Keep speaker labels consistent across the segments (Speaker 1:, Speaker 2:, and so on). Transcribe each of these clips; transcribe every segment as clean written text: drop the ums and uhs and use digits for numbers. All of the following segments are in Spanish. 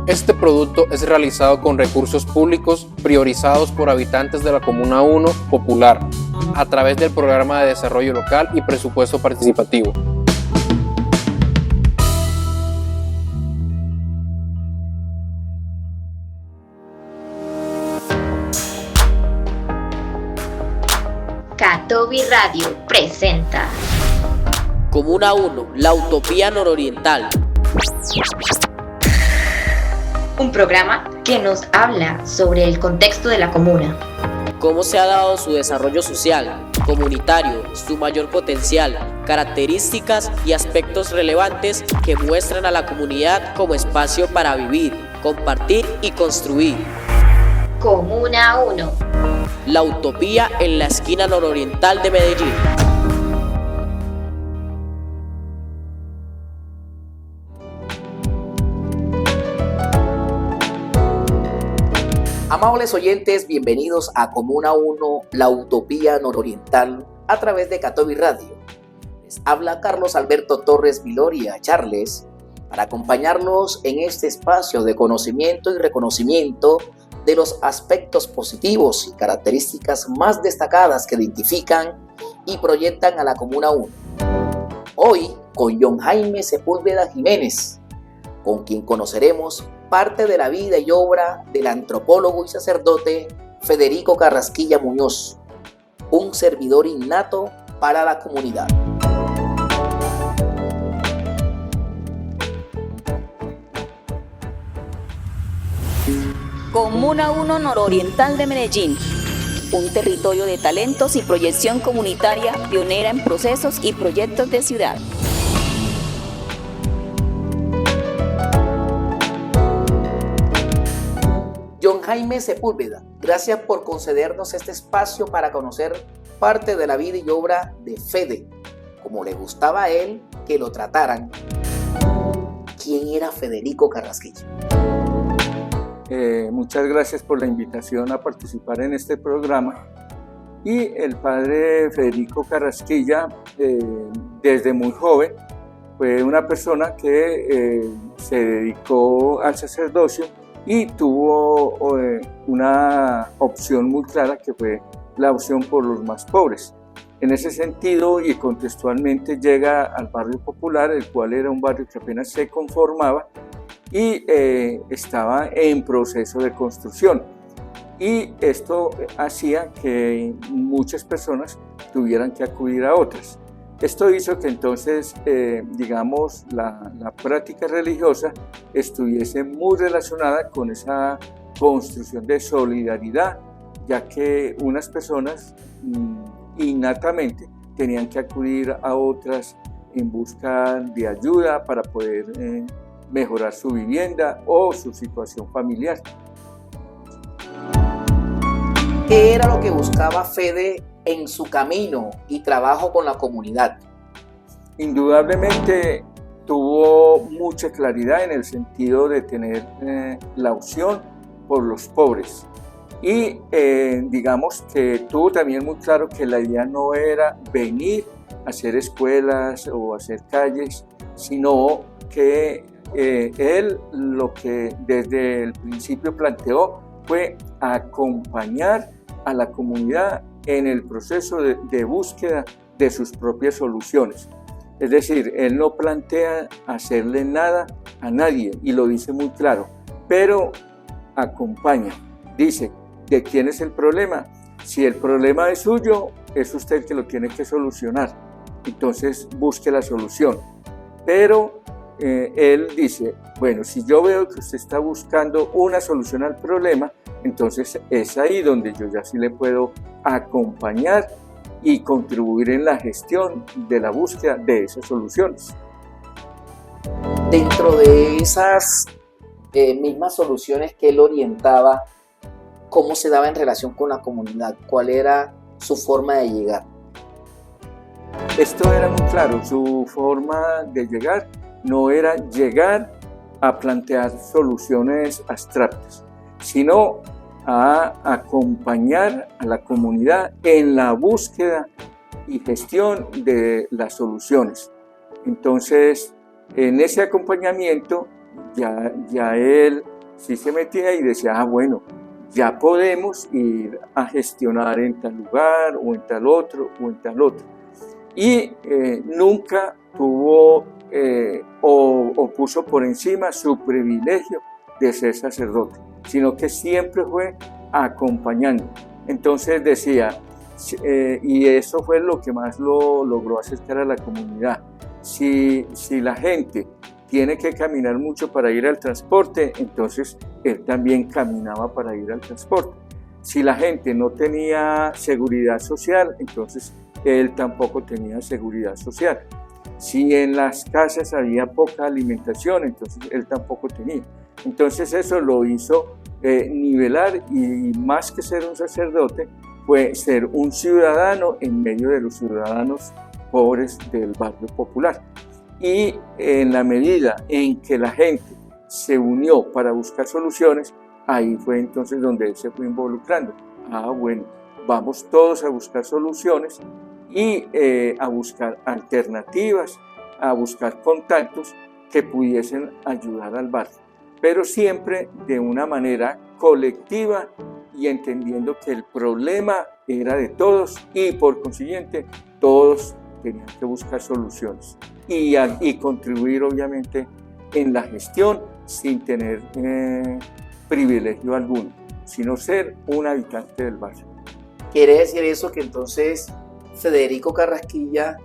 Speaker 1: Este producto es realizado con recursos públicos priorizados por habitantes de la Comuna 1 Popular, a través del Programa de Desarrollo Local y Presupuesto Participativo.
Speaker 2: Catovi Radio presenta
Speaker 3: Comuna 1, la utopía nororiental.
Speaker 2: Un programa que nos habla sobre el contexto de la comuna.
Speaker 3: Cómo se ha dado su desarrollo social, comunitario, su mayor potencial, características y aspectos relevantes que muestran a la comunidad como espacio para vivir, compartir y construir.
Speaker 2: Comuna 1.
Speaker 3: La utopía en la esquina nororiental de Medellín.
Speaker 4: Amables oyentes, bienvenidos a Comuna 1, la utopía nororiental, a través de Catovi Radio. Les habla Carlos Alberto Torres Viloria Charles, para acompañarlos en este espacio de conocimiento y reconocimiento de los aspectos positivos y características más destacadas que identifican y proyectan a la Comuna 1. Hoy con John Jaime Sepúlveda Jiménez, con quien conoceremos parte de la vida y obra del antropólogo y sacerdote Federico Carrasquilla Muñoz, un servidor innato para la comunidad.
Speaker 5: Comuna 1 Nororiental de Medellín, un territorio de talentos y proyección comunitaria pionera en procesos y proyectos de ciudad.
Speaker 4: John Jaime Sepúlveda, gracias por concedernos este espacio para conocer parte de la vida y obra de Fede, como le gustaba a él que lo trataran. ¿Quién era Federico Carrasquilla?
Speaker 6: Muchas gracias por la invitación a participar en este programa. Y el padre Federico Carrasquilla, desde muy joven, fue una persona que se dedicó al sacerdocio y tuvo una opción muy clara, que fue la opción por los más pobres. En ese sentido y contextualmente llega al barrio popular, el cual era un barrio que apenas se conformaba y estaba en proceso de construcción. Y esto hacía que muchas personas tuvieran que acudir a otras. Esto hizo que entonces, la práctica religiosa estuviese muy relacionada con esa construcción de solidaridad, ya que unas personas innatamente tenían que acudir a otras en busca de ayuda para poder mejorar su vivienda o su situación familiar.
Speaker 4: ¿Qué era lo que buscaba Fede en su camino y trabajo con la comunidad?
Speaker 6: Indudablemente tuvo mucha claridad en el sentido de tener la opción por los pobres. Y digamos que tuvo también muy claro que la idea no era venir a hacer escuelas o hacer calles, sino que él lo que desde el principio planteó fue acompañar a la comunidad en el proceso de búsqueda de sus propias soluciones. Es decir, él no plantea hacerle nada a nadie, y lo dice muy claro, pero acompaña. Dice, ¿de quién es el problema? Si el problema es suyo, es usted el que lo tiene que solucionar. Entonces busque la solución. Pero él dice, bueno, si yo veo que usted está buscando una solución al problema, entonces es ahí donde yo ya sí le puedo acompañar y contribuir en la gestión de la búsqueda de esas soluciones.
Speaker 4: Dentro de esas mismas soluciones que él orientaba, ¿cómo se daba en relación con la comunidad? ¿Cuál era su forma de llegar?
Speaker 6: Esto era muy claro, su forma de llegar no era llegar a plantear soluciones abstractas, sino a acompañar a la comunidad en la búsqueda y gestión de las soluciones. Entonces, en ese acompañamiento ya él sí se metía y decía, bueno, ya podemos ir a gestionar en tal lugar o en tal otro o en tal otro. Y nunca tuvo o puso por encima su privilegio de ser sacerdote, sino que siempre fue acompañando. Entonces decía, y eso fue lo que más lo logró acercar a la comunidad, si la gente tiene que caminar mucho para ir al transporte, entonces él también caminaba para ir al transporte. Si la gente no tenía seguridad social, entonces él tampoco tenía seguridad social. Si en las casas había poca alimentación, entonces él tampoco tenía. Entonces eso lo hizo nivelar, y más que ser un sacerdote, fue ser un ciudadano en medio de los ciudadanos pobres del barrio popular. Y en la medida en que la gente se unió para buscar soluciones, ahí fue entonces donde él se fue involucrando. Bueno, vamos todos a buscar soluciones y a buscar alternativas, a buscar contactos que pudiesen ayudar al barrio, pero siempre de una manera colectiva y entendiendo que el problema era de todos y por consiguiente todos tenían que buscar soluciones y contribuir obviamente en la gestión sin tener privilegio alguno, sino ser un habitante del barrio.
Speaker 4: ¿Quiere decir eso que entonces Federico Carrasquilla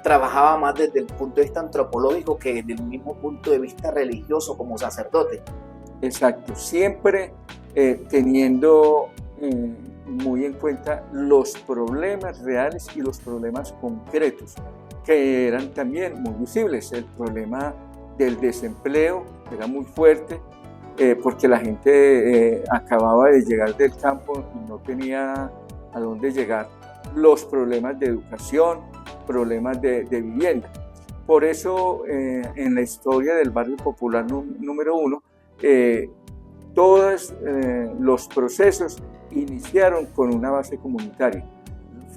Speaker 4: trabajaba más desde el punto de vista antropológico que desde el mismo punto de vista religioso como sacerdote?
Speaker 6: Exacto, siempre teniendo muy en cuenta los problemas reales y los problemas concretos, que eran también muy visibles. El problema del desempleo era muy fuerte, porque la gente acababa de llegar del campo y no tenía a dónde llegar. Los problemas de educación, problemas de vivienda. Por eso en la historia del barrio popular número 1, todos los procesos iniciaron con una base comunitaria.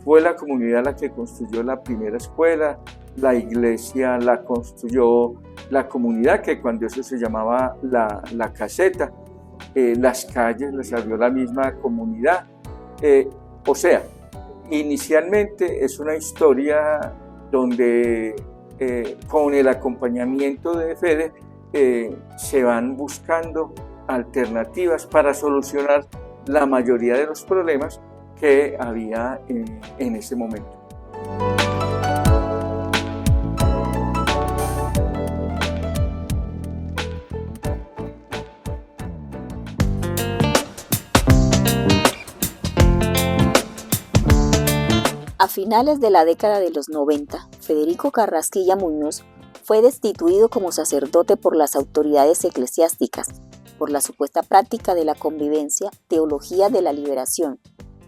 Speaker 6: Fue la comunidad la que construyó la primera escuela, la iglesia la construyó la comunidad, que cuando eso se llamaba la caseta, las calles las abrió la misma comunidad. O sea, inicialmente es una historia donde con el acompañamiento de Fede se van buscando alternativas para solucionar la mayoría de los problemas que había en ese momento.
Speaker 5: A finales de la década de los 90, Federico Carrasquilla Muñoz fue destituido como sacerdote por las autoridades eclesiásticas por la supuesta práctica de la convivencia, teología de la liberación,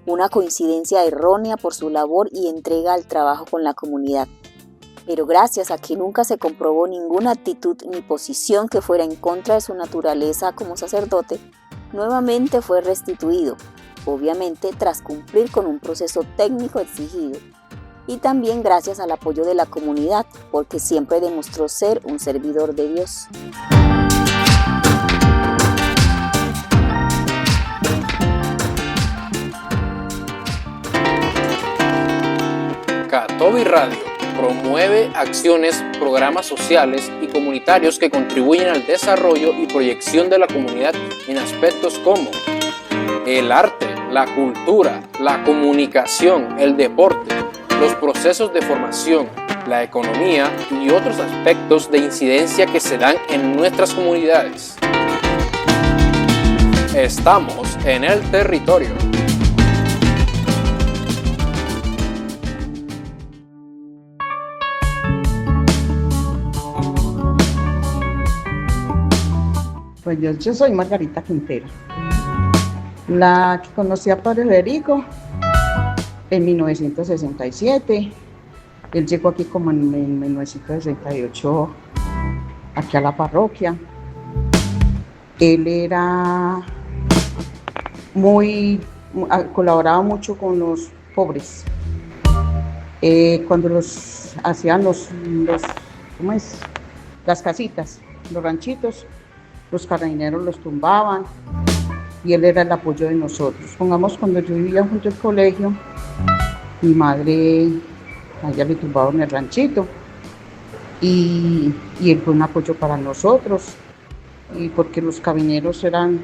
Speaker 5: una coincidencia errónea por su labor y entrega al trabajo con la comunidad. Pero gracias a que nunca se comprobó ninguna actitud ni posición que fuera en contra de su naturaleza como sacerdote, nuevamente fue restituido, obviamente tras cumplir con un proceso técnico exigido, y también gracias al apoyo de la comunidad, porque siempre demostró ser un servidor de Dios.
Speaker 1: Catovi Radio promueve acciones, programas sociales y comunitarios que contribuyen al desarrollo y proyección de la comunidad en aspectos como el arte, la cultura, la comunicación, el deporte, los procesos de formación, la economía y otros aspectos de incidencia que se dan en nuestras comunidades. Estamos en el territorio.
Speaker 7: Pues yo soy Margarita Quintero, la que conocí a Padre Federico en 1967. Él llegó aquí como en 1968, aquí a la parroquia. Él era colaboraba mucho con los pobres. Cuando hacían las casitas, los ranchitos, los carabineros los tumbaban y él era el apoyo de nosotros. Pongamos, cuando yo vivía junto al colegio, mi madre, a ella le tumbaron el ranchito y él fue un apoyo para nosotros, y porque los carabineros eran,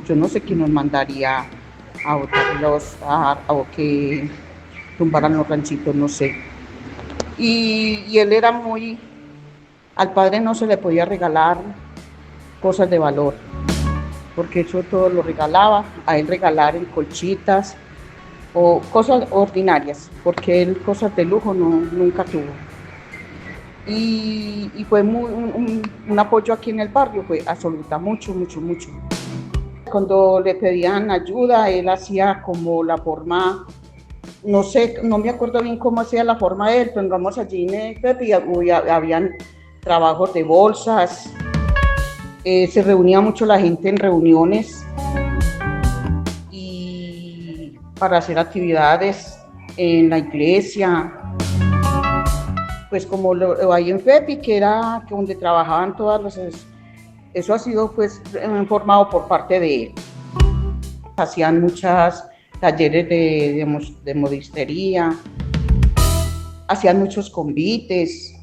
Speaker 7: yo no sé quién nos mandaría a botarlos o que tumbaran los ranchitos, no sé. Y él era muy, al padre no se le podía regalar cosas de valor, porque eso todo lo regalaba, a él regalar en colchitas o cosas ordinarias, porque él cosas de lujo nunca tuvo. Y fue un apoyo aquí en el barrio, fue absoluta, mucho. Cuando le pedían ayuda, él hacía como la forma, no sé, no me acuerdo bien cómo hacía la forma de él, pero vamos allí en Pepe y habían trabajos de bolsas, se reunía mucho la gente en reuniones y para hacer actividades en la iglesia, pues como ahí en FEPI, que era donde trabajaban todas las... Eso ha sido pues formado por parte de él. Hacían muchos talleres de modistería, hacían muchos convites,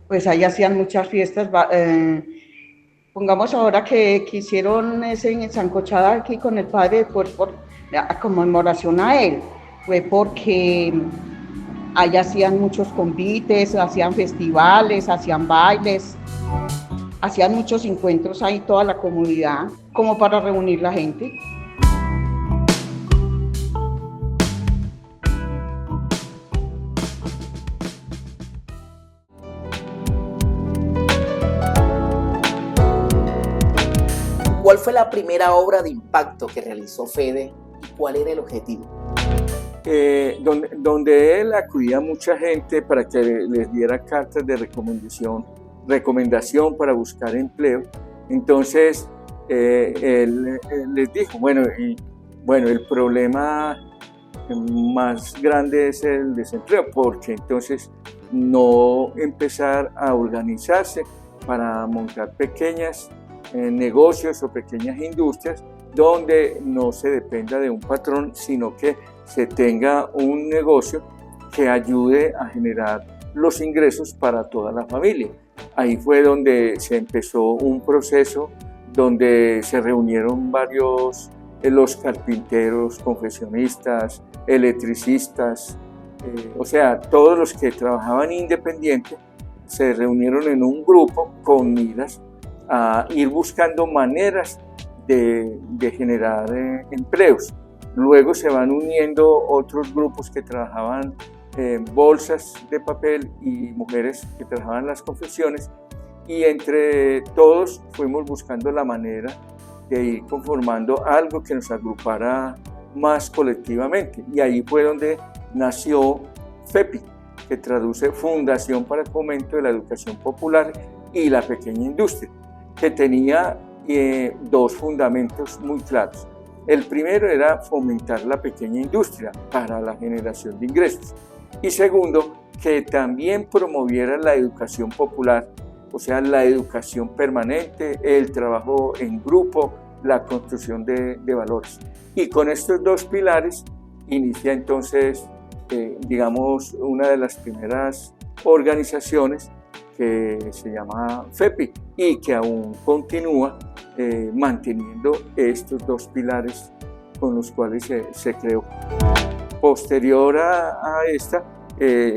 Speaker 7: pues ahí hacían muchas fiestas. Pongamos ahora que hicieron ese sancochada aquí con el padre, pues por la conmemoración a él, fue porque ahí hacían muchos convites, hacían festivales, hacían bailes, hacían muchos encuentros ahí toda la comunidad, como para reunir la gente.
Speaker 4: ¿Cuál fue la primera obra de impacto que realizó Fede y cuál era el objetivo?
Speaker 6: Donde él acudía a mucha gente para que les diera cartas de recomendación para buscar empleo. Entonces él les dijo, bueno, el problema más grande es el desempleo, porque entonces no empezar a organizarse para montar pequeños negocios o pequeñas industrias donde no se dependa de un patrón, sino que se tenga un negocio que ayude a generar los ingresos para toda la familia. Ahí fue donde se empezó un proceso donde se reunieron varios, los carpinteros, confeccionistas, electricistas, o sea, todos los que trabajaban independiente se reunieron en un grupo con miras a ir buscando maneras de generar empleos. Luego se van uniendo otros grupos que trabajaban bolsas de papel y mujeres que trabajaban las confecciones, y entre todos fuimos buscando la manera de ir conformando algo que nos agrupara más colectivamente, y ahí fue donde nació FEPI, que traduce Fundación para el Fomento de la Educación Popular y la Pequeña Industria, que tenía dos fundamentos muy claros. El primero era fomentar la pequeña industria para la generación de ingresos, y segundo, que también promoviera la educación popular, o sea, la educación permanente, el trabajo en grupo, la construcción de valores. Y con estos dos pilares inicia entonces, digamos, una de las primeras organizaciones que se llama FEPI y que aún continúa manteniendo estos dos pilares con los cuales se creó. Posterior a esta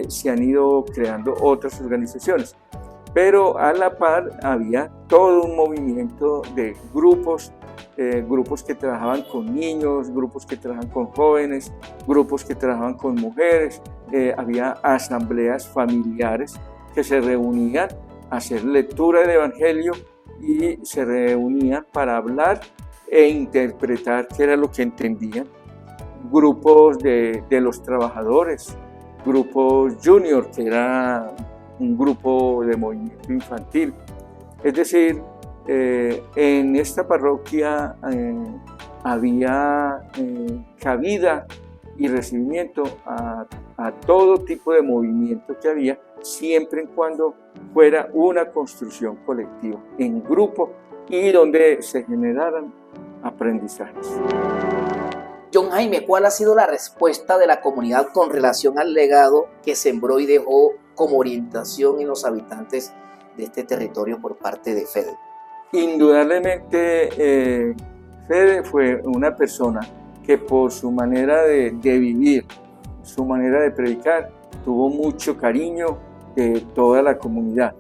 Speaker 6: se han ido creando otras organizaciones, pero a la par había todo un movimiento de grupos que trabajaban con niños, grupos que trabajaban con jóvenes, grupos que trabajaban con mujeres, había asambleas familiares que se reunían a hacer lectura del Evangelio y se reunían para hablar e interpretar qué era lo que entendían. Grupos de los trabajadores, grupos junior, que era un grupo de movimiento infantil. Es decir, en esta parroquia había cabida y recibimiento a todo tipo de movimiento que había, siempre y cuando fuera una construcción colectiva, en grupo, y donde se generaran aprendizajes.
Speaker 4: John Jaime, ¿cuál ha sido la respuesta de la comunidad con relación al legado que sembró y dejó como orientación en los habitantes de este territorio por parte de Fede?
Speaker 6: Indudablemente, Fede fue una persona que por su manera de vivir, su manera de predicar, tuvo mucho cariño de toda la comunidad.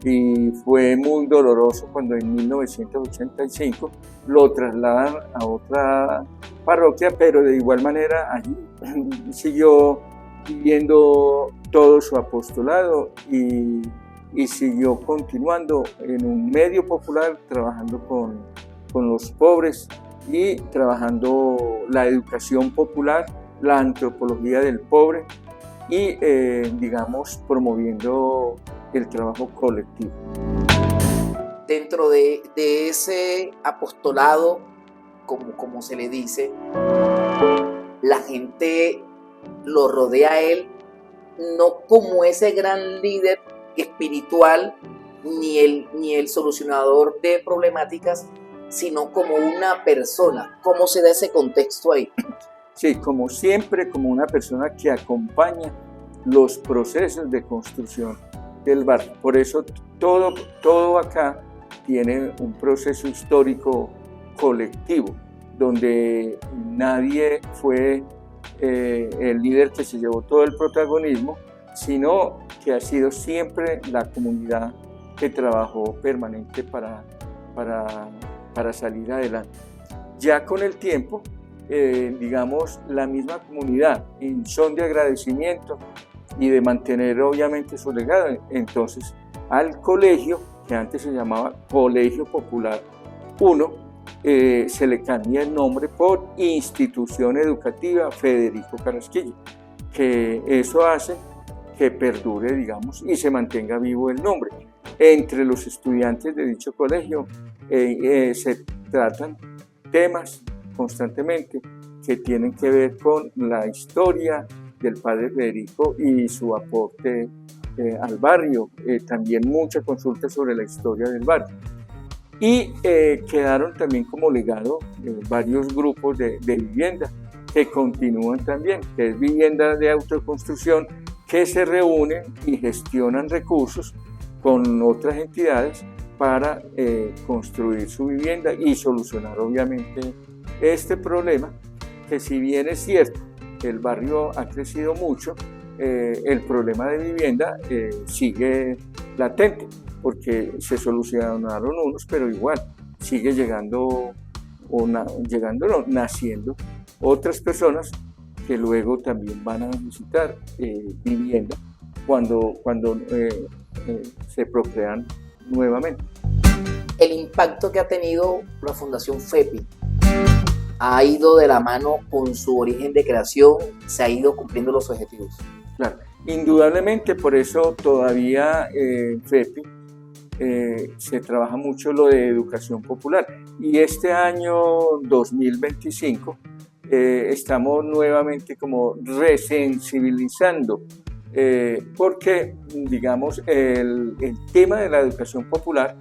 Speaker 6: Y fue muy doloroso cuando en 1985 lo trasladan a otra parroquia, pero de igual manera allí siguió viviendo todo su apostolado y siguió continuando en un medio popular, trabajando con los pobres y trabajando la educación popular, la antropología del pobre y, digamos, promoviendo el trabajo colectivo.
Speaker 4: Dentro de ese apostolado, como se le dice, la gente lo rodea a él no como ese gran líder espiritual ni el solucionador de problemáticas, sino como una persona. ¿Cómo se da ese contexto ahí?
Speaker 6: Sí, como siempre, como una persona que acompaña los procesos de construcción del barrio. Por eso todo acá tiene un proceso histórico colectivo, donde nadie fue el líder que se llevó todo el protagonismo, sino que ha sido siempre la comunidad que trabajó permanente para salir adelante. Ya con el tiempo, digamos, la misma comunidad, en son de agradecimiento y de mantener obviamente su legado, entonces al colegio, que antes se llamaba Colegio Popular 1, se le cambia el nombre por Institución Educativa Federico Carrasquilla, que eso hace que perdure, digamos, y se mantenga vivo el nombre. Entre los estudiantes de dicho colegio se tratan temas constantemente que tienen que ver con la historia del padre Federico y su aporte al barrio, también mucha consulta sobre la historia del barrio. Y quedaron también como legado varios grupos de vivienda que continúan también, que es vivienda de autoconstrucción, que se reúnen y gestionan recursos con otras entidades para construir su vivienda y solucionar obviamente este problema, que si bien es cierto, el barrio ha crecido mucho, el problema de vivienda sigue latente, porque se solucionaron unos, pero igual sigue naciendo otras personas que luego también van a necesitar vivienda cuando se procrean nuevamente.
Speaker 4: El impacto que ha tenido la Fundación FEPI ha ido de la mano con su origen de creación, se ha ido cumpliendo los objetivos.
Speaker 6: Claro, indudablemente, por eso todavía en FEPI se trabaja mucho lo de educación popular, y este año 2025 estamos nuevamente como resensibilizando, porque digamos el tema de la educación popular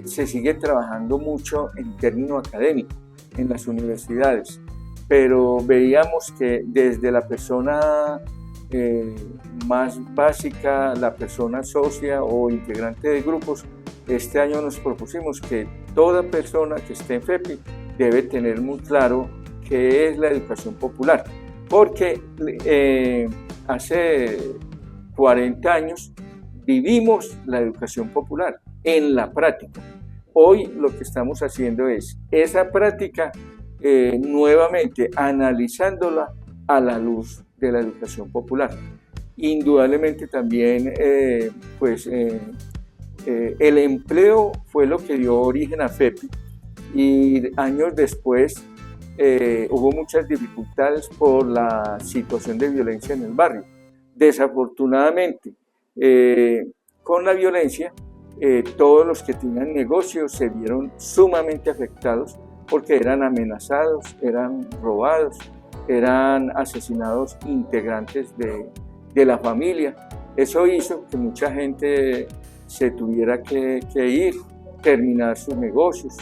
Speaker 6: se sigue trabajando mucho en términos académicos en las universidades, pero veíamos que desde la persona más básica, la persona socia o integrante de grupos, este año nos propusimos que toda persona que esté en FEPI debe tener muy claro qué es la educación popular, porque hace 40 años vivimos la educación popular en la práctica. Hoy lo que estamos haciendo es esa práctica nuevamente analizándola a la luz de la educación popular. Indudablemente también el empleo fue lo que dio origen a FEPI, y años después hubo muchas dificultades por la situación de violencia en el barrio. Desafortunadamente, con la violencia, todos los que tenían negocios se vieron sumamente afectados porque eran amenazados, eran robados, eran asesinados integrantes de la familia. Eso hizo que mucha gente se tuviera que ir terminar sus negocios.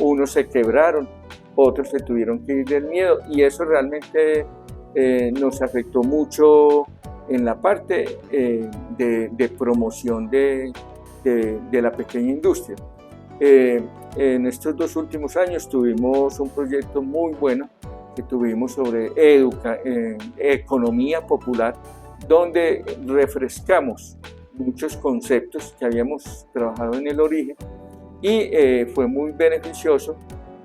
Speaker 6: Unos se quebraron, otros se tuvieron que ir del miedo, y eso realmente nos afectó mucho en la parte de promoción de la pequeña industria. En estos 2 últimos años tuvimos un proyecto muy bueno que tuvimos sobre economía popular, donde refrescamos muchos conceptos que habíamos trabajado en el origen, y fue muy beneficioso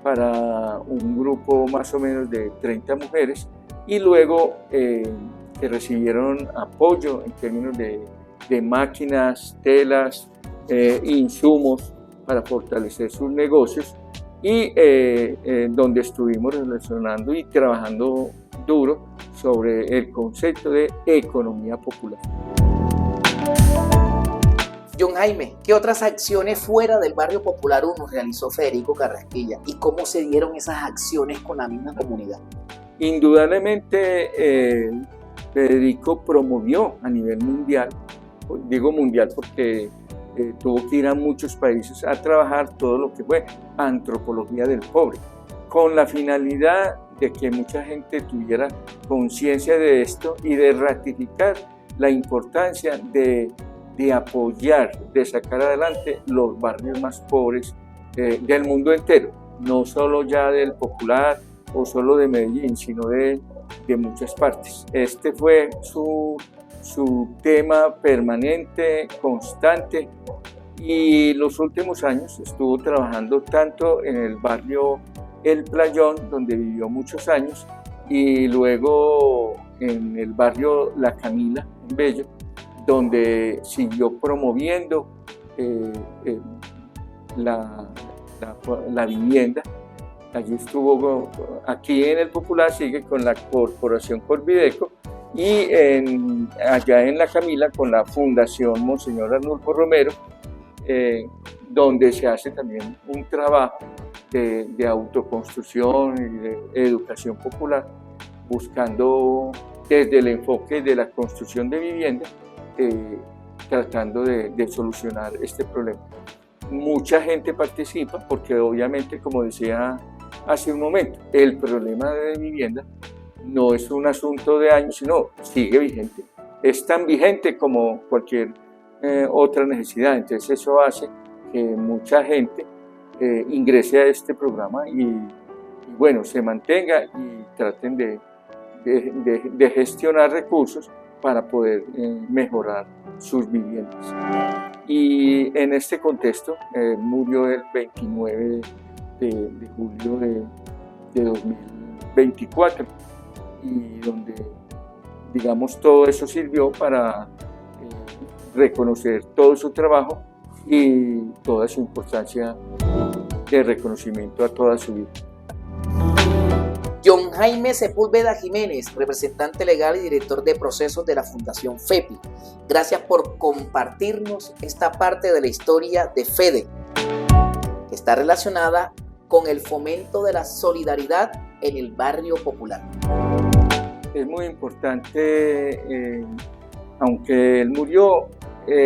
Speaker 6: para un grupo más o menos de 30 mujeres, y luego que recibieron apoyo en términos de máquinas, telas, insumos para fortalecer sus negocios, y donde estuvimos relacionando y trabajando duro sobre el concepto de economía popular.
Speaker 4: John Jaime, ¿qué otras acciones fuera del Barrio Popular 1 realizó Federico Carrasquilla y cómo se dieron esas acciones con la misma comunidad?
Speaker 6: Indudablemente, Federico promovió a nivel mundial, digo mundial porque tuvo que ir a muchos países a trabajar todo lo que fue antropología del pobre, con la finalidad de que mucha gente tuviera conciencia de esto y de ratificar la importancia de apoyar, de sacar adelante los barrios más pobres del mundo entero, no solo ya del Popular o solo de Medellín, sino de muchas partes. Este fue su tema permanente, constante, y los últimos años estuvo trabajando tanto en el barrio El Playón, donde vivió muchos años, y luego en el barrio La Camila, en Bello, donde siguió promoviendo la vivienda. Allí estuvo, aquí en el Popular sigue con la Corporación Corvideco, y allá en La Camila con la Fundación Monseñor Arnulfo Romero, donde se hace también un trabajo de autoconstrucción y de educación popular, buscando desde el enfoque de la construcción de vivienda, tratando de solucionar este problema. Mucha gente participa porque obviamente, como decía hace un momento, el problema de vivienda no es un asunto de años, sino sigue vigente. Es tan vigente como cualquier otra necesidad. Entonces eso hace que mucha gente ingrese a este programa y bueno, se mantenga y traten de gestionar recursos para poder mejorar sus viviendas. Y en este contexto murió el 29 de julio de 2024, y donde, digamos, todo eso sirvió para reconocer todo su trabajo y toda su importancia de reconocimiento a toda su vida.
Speaker 4: John Jaime Sepúlveda Jiménez, representante legal y director de procesos de la Fundación FEPI. Gracias por compartirnos esta parte de la historia de FEDE, que está relacionada con el fomento de la solidaridad en el barrio popular.
Speaker 6: Es muy importante, aunque él murió,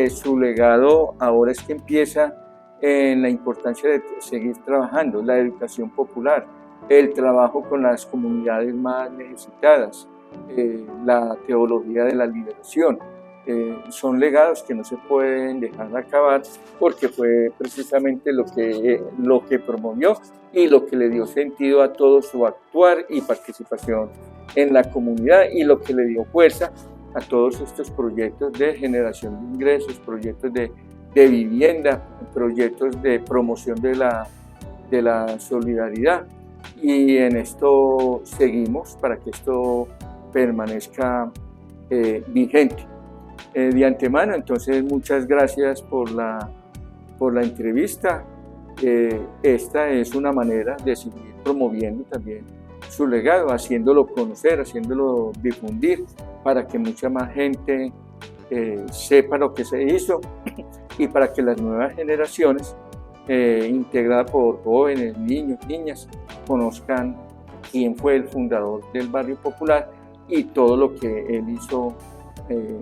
Speaker 6: su legado ahora es que empieza en la importancia de seguir trabajando, la educación popular, el trabajo con las comunidades más necesitadas, la teología de la liberación. Son legados que no se pueden dejar de acabar, porque fue precisamente lo que promovió y lo que le dio sentido a todo su actuar y participación en la comunidad, y lo que le dio fuerza a todos estos proyectos de generación de ingresos, proyectos de vivienda, proyectos de promoción de la solidaridad. Y en esto seguimos para que esto permanezca vigente. De antemano, entonces, muchas gracias por la entrevista. Esta es una manera de seguir promoviendo también su legado, haciéndolo conocer, haciéndolo difundir, para que mucha más gente sepa lo que se hizo, y para que las nuevas generaciones, integradas por jóvenes, niños, niñas, conozcan quién fue el fundador del barrio popular y todo lo que él hizo,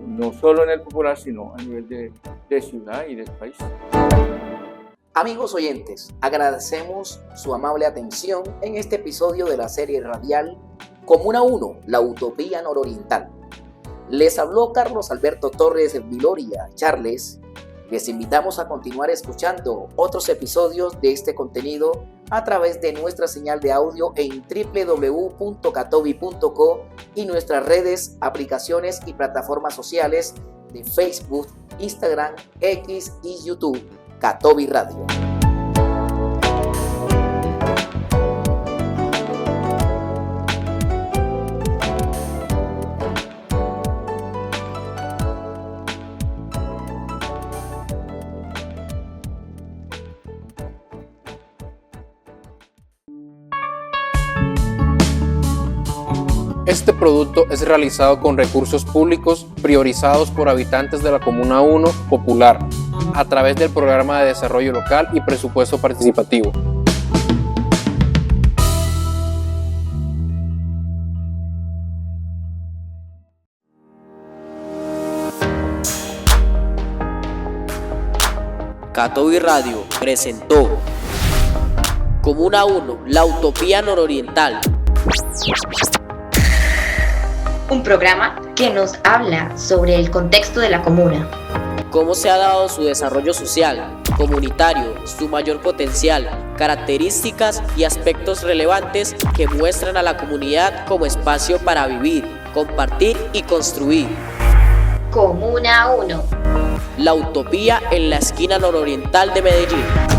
Speaker 6: no solo en el Popular, sino a nivel de ciudad y del país.
Speaker 4: Amigos oyentes, agradecemos su amable atención en este episodio de la serie radial Comuna 1, la Utopía Nororiental. Les habló Carlos Alberto Torres Viloria Charles. Les invitamos a continuar escuchando otros episodios de este contenido a través de nuestra señal de audio en www.catovi.co y nuestras redes, aplicaciones y plataformas sociales de Facebook, Instagram, X y YouTube, Catovi Radio.
Speaker 1: Este producto es realizado con recursos públicos priorizados por habitantes de la Comuna 1 Popular a través del Programa de Desarrollo Local y Presupuesto Participativo.
Speaker 3: Catovi Radio presentó Comuna 1, la Utopía Nororiental.
Speaker 2: Un programa que nos habla sobre el contexto de la comuna.
Speaker 3: Cómo se ha dado su desarrollo social, comunitario, su mayor potencial, características y aspectos relevantes que muestran a la comunidad como espacio para vivir, compartir y construir.
Speaker 2: Comuna 1.
Speaker 3: La utopía en la esquina nororiental de Medellín.